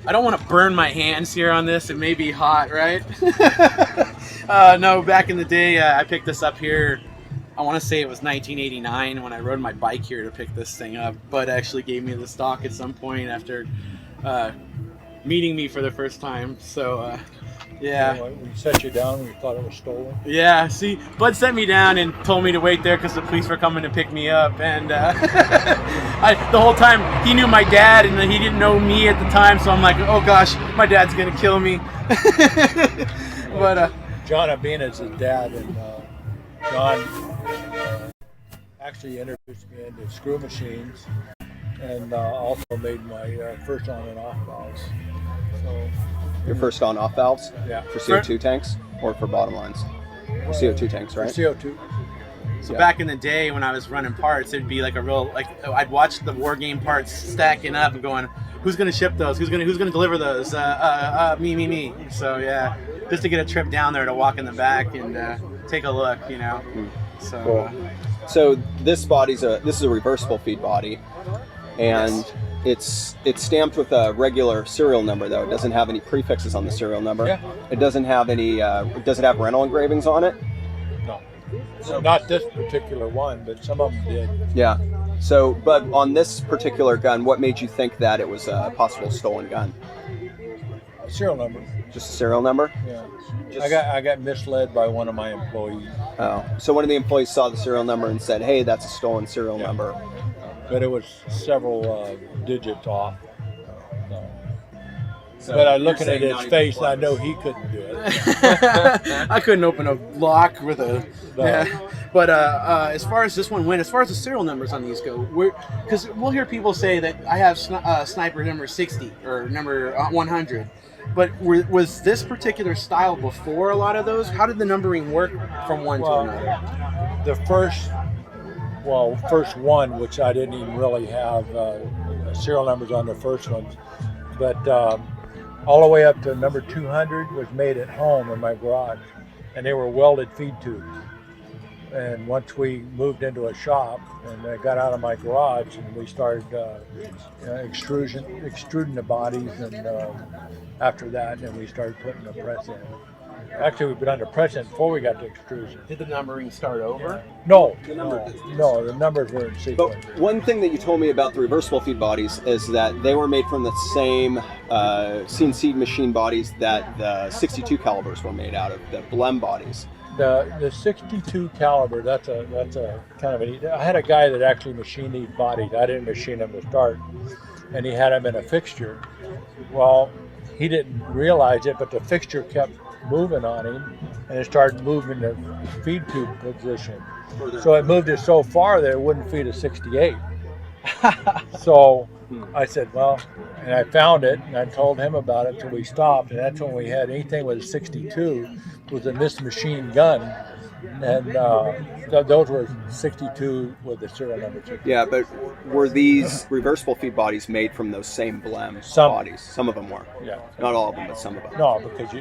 I don't want to burn my hands here on this. It may be hot, right? No, back in the day, I picked this up here. I want to say it was 1989 when I rode my bike here to pick this thing up. Bud actually gave me the stock at some point after meeting me for the first time. So, yeah. We set you down when you thought it was stolen? Yeah, see, Bud set me down and told me to wait there because the police were coming to pick me up. And the whole time, he knew my dad and he didn't know me at the time. So I'm like, oh gosh, my dad's going to kill me. But John being as his dad, and John actually introduced me into screw machines, and also made my first on and off valves. So, your first on-off valves? Yeah. For CO2 tanks or for bottom lines? For CO2 tanks, right? For CO2. So back in the day when I was running parts, it'd be like a real, like, I'd watch the war game parts stacking up and going, who's gonna ship those? Who's gonna deliver those? Me. So yeah, just to get a trip down there to walk in the back and take a look, you know. So. Cool. So this is a reversible feed body, and yes. it's stamped with a regular serial number though. It doesn't have any prefixes on the serial number. Yeah. It doesn't have any. Does it have rental engravings on it? No. So not this particular one, but some of them did. Yeah. So, but on this particular gun, what made you think that it was a possible stolen gun? Serial number. Just a serial number? Yeah. I got misled by one of my employees. Oh. So one of the employees saw the serial number and said, "Hey, that's a stolen serial number." But it was several digits off. So but I looking at his face, I know he couldn't do it. I couldn't open a lock with a. No. Yeah. But as far as this one went, as far as the serial numbers on these go, because we'll hear people say that I have sniper number 60 or number 100. But was this particular style before a lot of those? How did the numbering work from one to another? The first one, which I didn't even really have serial numbers on the first ones, but all the way up to number 200 was made at home in my garage, and they were welded feed tubes. And once we moved into a shop and I got out of my garage and we started extruding the bodies, and after that, then we started putting the press in. Actually, we've been under press in before we got to extrusion. Did the numbering start over? No, the numbers were in sequence. But one thing that you told me about the reversible feed bodies is that they were made from the same CNC machine bodies that the 62 calibers were made out of, the blem bodies. The 62 caliber, that's a kind of I had a guy that actually machined these bodies. I didn't machine them to start, and he had them in a fixture. Well, he didn't realize it, but the fixture kept moving on him, and it started moving the feed tube position. So it moved it so far that it wouldn't feed a 68. So I said, well, and I found it, and I told him about it till we stopped, and that's when we had anything with a 62 was a mismachined gun, and those were 62 with the serial number 2. Yeah, but were these reversible feed bodies made from those same blem bodies? Some of them were. Yeah. Not all of them, but some of them. No, because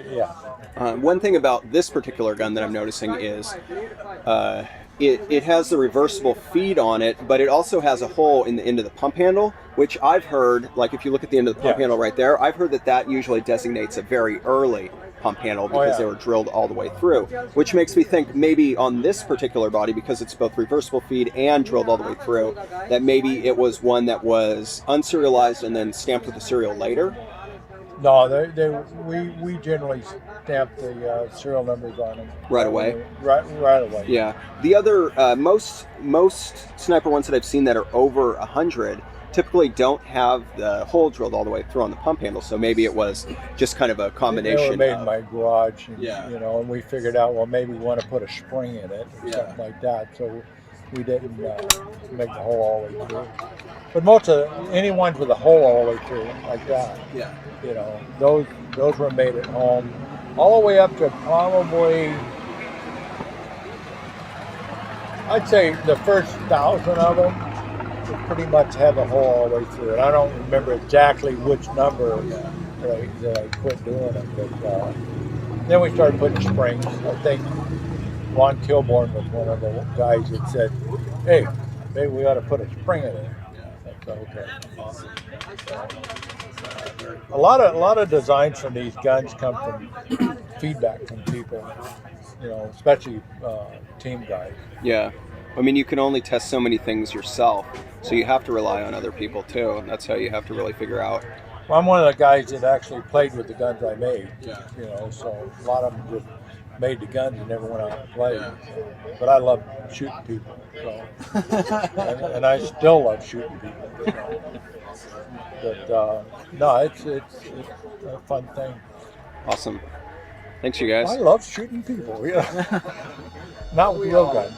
one thing about this particular gun that I'm noticing is it has the reversible feed on it, but it also has a hole in the end of the pump handle, which I've heard, like if you look at the end of the pump handle right there, I've heard that usually designates a very early pump handle because they were drilled all the way through, which makes me think maybe on this particular body, because it's both reversible feed and drilled all the way through, that maybe it was one that was unserialized and then stamped with the serial later. No, we generally stamp the serial numbers on them right away. Right away. Yeah. The other most sniper ones that I've seen that are over 100 typically don't have the hole drilled all the way through on the pump handle. So maybe it was just kind of a combination. They were made in my garage, and, and we figured out, well, maybe we want to put a spring in it or something like that. So we didn't make the hole all the way through. But most of any ones with a hole all the way through, like that, those were made at home, all the way up to probably, I'd say the first 1,000 of them pretty much have a hole all the way through it. I don't remember exactly which number that I quit doing it, but then we started putting springs. I think Ron Kilborn was one of the guys that said, "Hey, maybe we ought to put a spring in it." I said, okay. A lot of designs from these guns come from feedback from people, especially team guys. Yeah. I mean, you can only test so many things yourself, so you have to rely on other people too. And that's how you have to really figure out. Well, I'm one of the guys that actually played with the guns I made. Yeah. So a lot of them just made the guns and never went out and played. Yeah. But I love shooting people, so and I still love shooting people. But no, it's a fun thing. Awesome. Thanks, you guys. I love shooting people. Yeah, not with real guns.